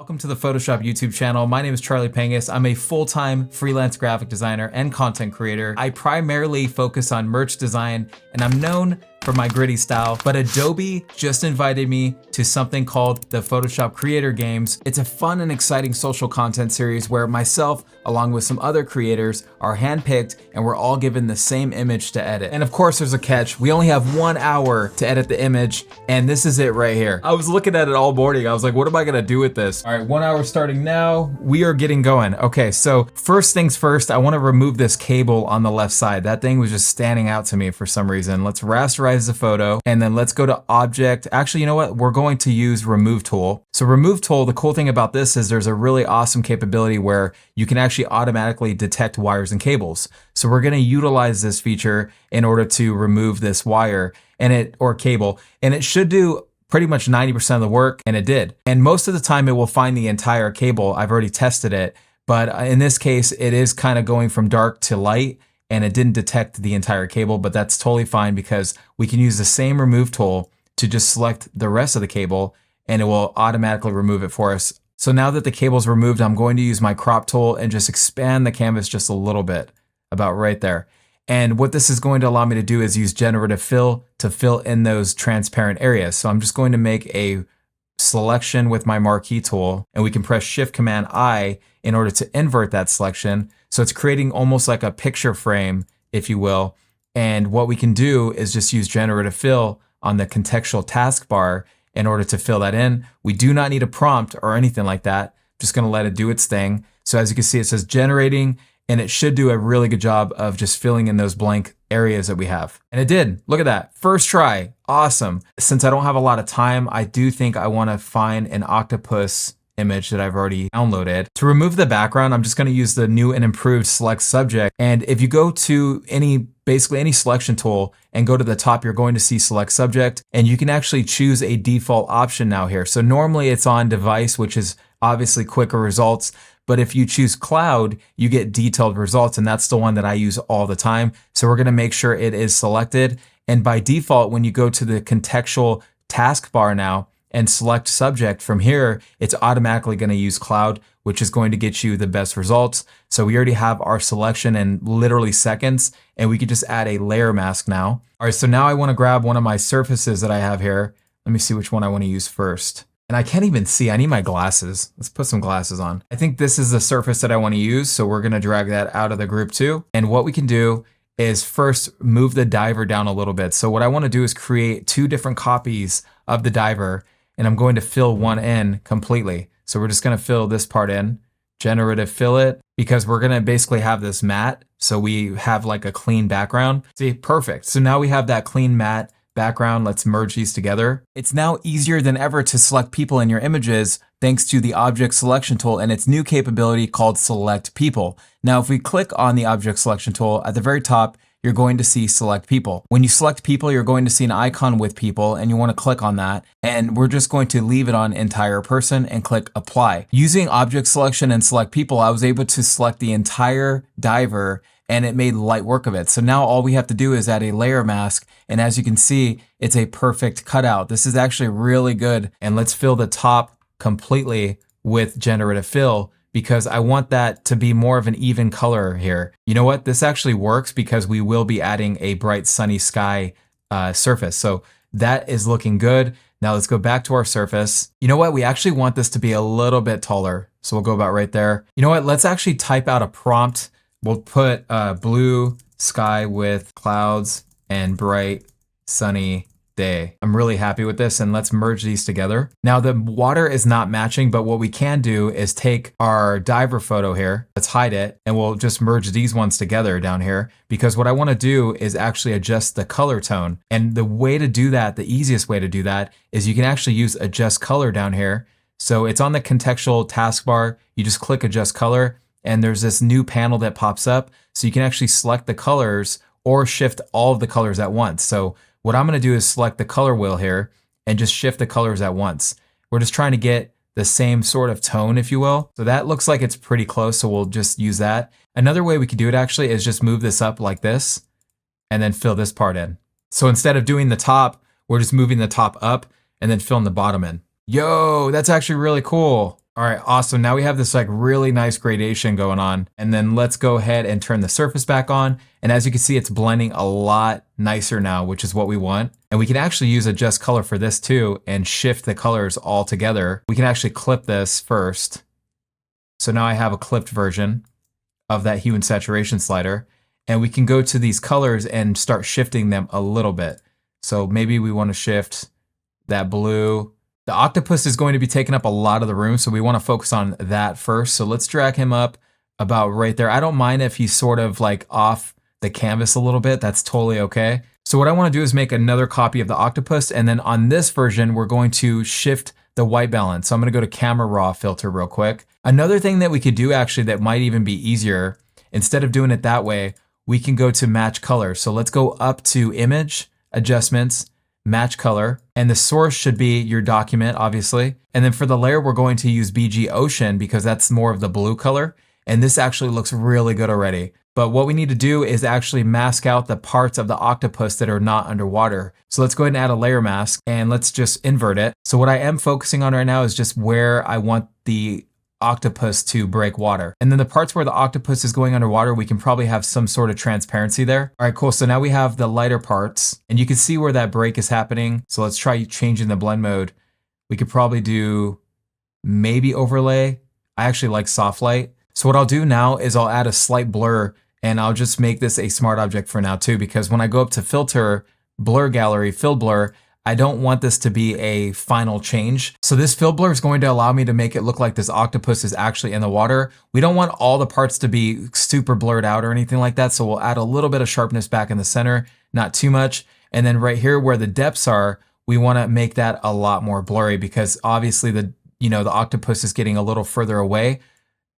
Welcome to the Photoshop YouTube channel. My name is Charley Pangus. I'm a full-time freelance graphic designer and content creator. I primarily focus on merch design, and I'm known for my gritty style, but Adobe just invited me to something called the Photoshop Creator Games. It's a fun and exciting social content series where myself, along with some other creators, are handpicked and we're all given the same image to edit. And of course there's a catch. We only have 1 hour to edit the image, and this is it right here. I was looking at it all morning. I was like, what am I gonna do with this? All right, 1 hour starting now. We are getting going. Okay, so first things first, I wanna remove this cable on the left side. That thing was just standing out to me for some reason. Let's rasterize the photo, and then let's go to object. Actually, you know what? We're going to use remove tool. So remove tool, the cool thing about this is there's a really awesome capability where you can actually automatically detect wires and cables. So we're gonna utilize this feature in order to remove this wire or cable, and it should do pretty much 90% of the work, and it did. And most of the time it will find the entire cable. I've already tested it, but in this case, it is kind of going from dark to light, and it didn't detect the entire cable, but that's totally fine because we can use the same remove tool to just select the rest of the cable and it will automatically remove it for us. So now that the cable's removed, I'm going to use my crop tool and just expand the canvas just a little bit, about right there. And what this is going to allow me to do is use generative fill to fill in those transparent areas. So I'm just going to make a selection with my marquee tool, and we can press Shift Command I in order to invert that selection. So it's creating almost like a picture frame, if you will. And what we can do is just use generative fill on the contextual taskbar in order to fill that in. We do not need a prompt or anything like that. Just gonna let it do its thing. So as you can see, it says generating, and it should do a really good job of just filling in those blank areas that we have. And it did. Look at that. First try. Awesome. Since I don't have a lot of time, I do think I want to find an octopus image that I've already downloaded. To remove the background, I'm just going to use the new and improved select subject. And if you go to basically any selection tool and go to the top, you're going to see select subject, and you can actually choose a default option now here. So normally it's on device, which is obviously quicker results. But if you choose cloud, you get detailed results, and that's the one that I use all the time. So we're gonna make sure it is selected. And by default, when you go to the contextual taskbar now and select subject from here, it's automatically gonna use cloud, which is going to get you the best results. So we already have our selection in literally seconds, and we could just add a layer mask now. All right, so now I wanna grab one of my surfaces that I have here. Let me see which one I wanna use first. And I can't even see, I need my glasses. Let's put some glasses on. I think this is the surface that I wanna use, so we're gonna drag that out of the group too. And what we can do is first move the diver down a little bit. So what I wanna do is create 2 different copies of the diver, and I'm going to fill one in completely. So we're just gonna fill this part in, generative fill it, because we're gonna basically have this matte, so we have like a clean background. See, perfect. So now we have that clean matte background. Let's merge these together. It's now easier than ever to select people in your images thanks to the object selection tool and its new capability called select people. Now, if we click on the object selection tool at the very top, you're going to see select people. When you select people, you're going to see an icon with people, and you want to click on that. And we're just going to leave it on entire person and click apply. Using object selection and select people, I was able to select the entire diver, and it made light work of it. So now all we have to do is add a layer mask, and as you can see, it's a perfect cutout. This is actually really good. And let's fill the top completely with generative fill, because I want that to be more of an even color here. You know what? This actually works because we will be adding a bright sunny sky surface. So that is looking good. Now let's go back to our surface. You know what? We actually want this to be a little bit taller. So we'll go about right there. You know what? Let's actually type out a prompt. We'll put blue sky with clouds and bright sunny day. I'm really happy with this, and let's merge these together. Now the water is not matching, but what we can do is take our diver photo here, let's hide it, and we'll just merge these ones together down here, because what I wanna do is actually adjust the color tone. And the way to do that, the easiest way to do that, is you can actually use adjust color down here. So it's on the contextual taskbar, you just click adjust color, and there's this new panel that pops up, so you can actually select the colors or shift all of the colors at once. So what I'm gonna do is select the color wheel here and just shift the colors at once. We're just trying to get the same sort of tone, if you will. So that looks like it's pretty close, so we'll just use that. Another way we could do it actually is just move this up like this and then fill this part in. So instead of doing the top, we're just moving the top up and then filling the bottom in. Yo, that's actually really cool. All right, awesome. Now we have this like really nice gradation going on. And then let's go ahead and turn the surface back on. And as you can see, it's blending a lot nicer now, which is what we want. And we can actually use adjust color for this too and shift the colors all together. We can actually clip this first. So now I have a clipped version of that hue and saturation slider. And we can go to these colors and start shifting them a little bit. So maybe we want to shift that blue. The octopus is going to be taking up a lot of the room, so we want to focus on that first. So let's drag him up about right there. I don't mind if he's sort of like off the canvas a little bit. That's totally okay. So what I want to do is make another copy of the octopus, and then on this version, we're going to shift the white balance. So I'm going to go to camera raw filter real quick. Another thing that we could do actually that might even be easier, instead of doing it that way, we can go to match color. So let's go up to image, adjustments, match color, and the source should be your document, obviously. And then for the layer, we're going to use BG Ocean because that's more of the blue color. And this actually looks really good already. But what we need to do is actually mask out the parts of the octopus that are not underwater. So let's go ahead and add a layer mask and let's just invert it. So what I am focusing on right now is just where I want the octopus to break water. And then the parts where the octopus is going underwater, we can probably have some sort of transparency there. All right, cool. So now we have the lighter parts and you can see where that break is happening. So let's try changing the blend mode. We could probably do maybe overlay. I actually like soft light. So what I'll do now is I'll add a slight blur and I'll just make this a smart object for now too, because when I go up to filter, blur gallery, fill blur, I don't want this to be a final change. So this fill blur is going to allow me to make it look like this octopus is actually in the water. We don't want all the parts to be super blurred out or anything like that. So we'll add a little bit of sharpness back in the center, not too much. And then right here where the depths are, we want to make that a lot more blurry because obviously the octopus is getting a little further away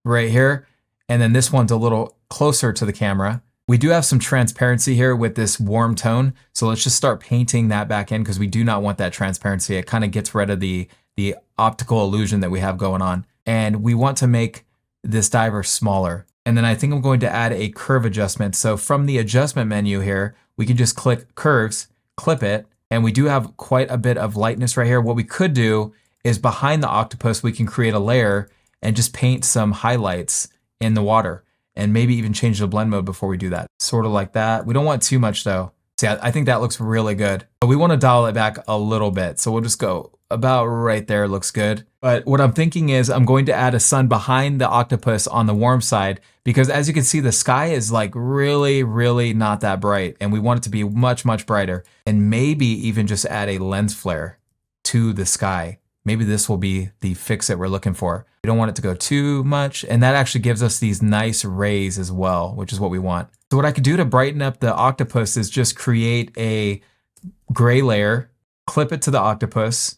right here. And then this one's a little closer to the camera. We do have some transparency here with this warm tone. So let's just start painting that back in because we do not want that transparency. It kind of gets rid of the optical illusion that we have going on. And we want to make this diver smaller. And then I think I'm going to add a curve adjustment. So from the adjustment menu here, we can just click curves, clip it. And we do have quite a bit of lightness right here. What we could do is behind the octopus, we can create a layer and just paint some highlights in the water. And maybe even change the blend mode before we do that. Sort of like that. We don't want too much though. See, I think that looks really good. But we want to dial it back a little bit. So we'll just go about right there, looks good. But what I'm thinking is I'm going to add a sun behind the octopus on the warm side because as you can see, the sky is like really, really not that bright. And we want it to be much, much brighter. And maybe even just add a lens flare to the sky. Maybe this will be the fix that we're looking for. We don't want it to go too much. And that actually gives us these nice rays as well, which is what we want. So what I could do to brighten up the octopus is just create a gray layer, clip it to the octopus,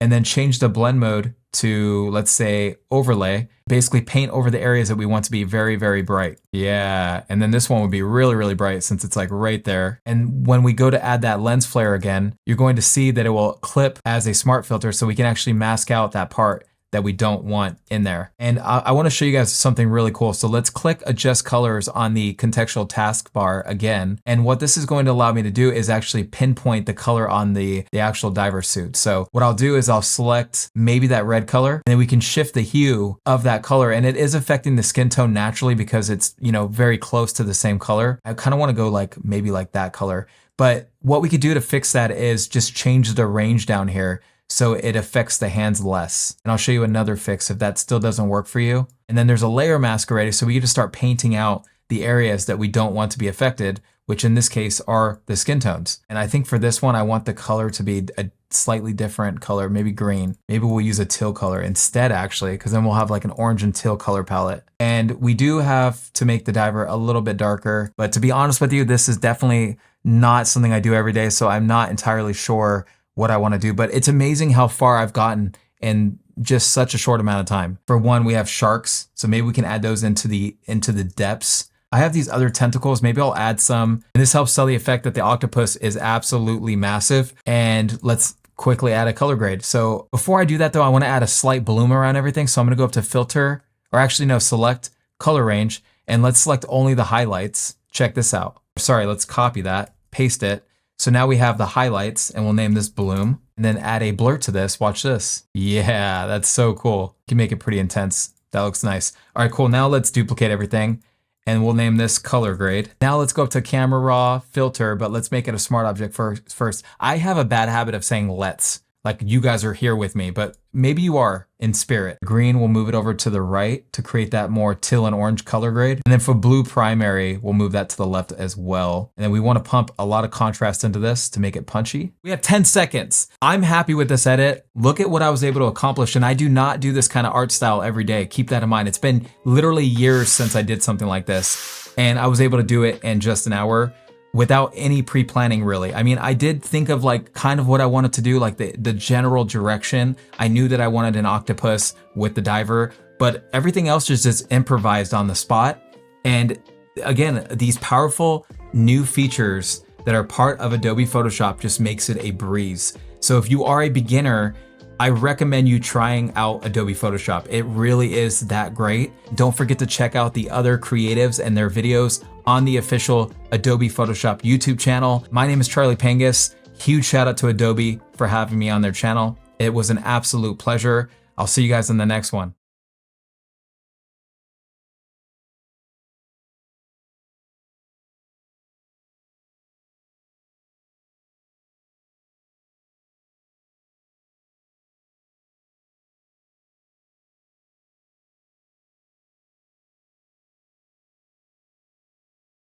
and then change the blend mode to, let's say, overlay. Basically paint over the areas that we want to be very, very bright. Yeah, and then this one would be really, really bright since it's like right there. And when we go to add that lens flare again, you're going to see that it will clip as a smart filter so we can actually mask out that part that we don't want in there. And I want to show you guys something really cool. So let's click adjust colors on the contextual taskbar again. And what this is going to allow me to do is actually pinpoint the color on the actual diver suit. So what I'll do is I'll select maybe that red color and then we can shift the hue of that color. And it is affecting the skin tone naturally because it's, very close to the same color. I kind of want to go like maybe like that color. But what we could do to fix that is just change the range down here so it affects the hands less. And I'll show you another fix if that still doesn't work for you. And then there's a layer mask already, so we get to start painting out the areas that we don't want to be affected, which in this case are the skin tones. And I think for this one, I want the color to be a slightly different color, maybe green. Maybe we'll use a teal color instead actually, because then we'll have like an orange and teal color palette. And we do have to make the diver a little bit darker, but to be honest with you, this is definitely not something I do every day, so I'm not entirely sure what I want to do, but it's amazing how far I've gotten in just such a short amount of time. For one, we have sharks, so maybe we can add those into the depths. I have these other tentacles, maybe I'll add some, and this helps sell the effect that the octopus is absolutely massive. And let's quickly add a color grade. So before I do that though, I want to add a slight bloom around everything. So I'm going to go up to filter, or actually no, select color range, and let's select only the highlights. Check this out. Sorry, let's copy that, paste it. So now we have the highlights and we'll name this bloom. and then add a blur to this. Watch this. Yeah, that's so cool. You can make it pretty intense. That looks nice. All right, cool. Now let's duplicate everything and we'll name this color grade. Now let's go up to camera raw filter, but let's make it a smart object first. I have a bad habit of saying let's, like you guys are here with me, but maybe you are in spirit. Green, we'll move it over to the right to create that more teal and orange color grade. And then for blue primary, we'll move that to the left as well. And then we want to pump a lot of contrast into this to make it punchy. We have 10 seconds. I'm happy with this edit. Look at what I was able to accomplish. And I do not do this kind of art style every day. Keep that in mind. It's been literally years since I did something like this. And I was able to do it in just an hour, without any pre-planning really. I mean, I did think of like kind of what I wanted to do, like the general direction. I knew that I wanted an octopus with the diver, but everything else just improvised on the spot. And again, these powerful new features that are part of Adobe Photoshop just makes it a breeze. So if you are a beginner, I recommend you trying out Adobe Photoshop. It really is that great. Don't forget to check out the other creatives and their videos on the official Adobe Photoshop YouTube channel. My name is Charley Pangus. Huge shout out to Adobe for having me on their channel. It was an absolute pleasure. I'll see you guys in the next one.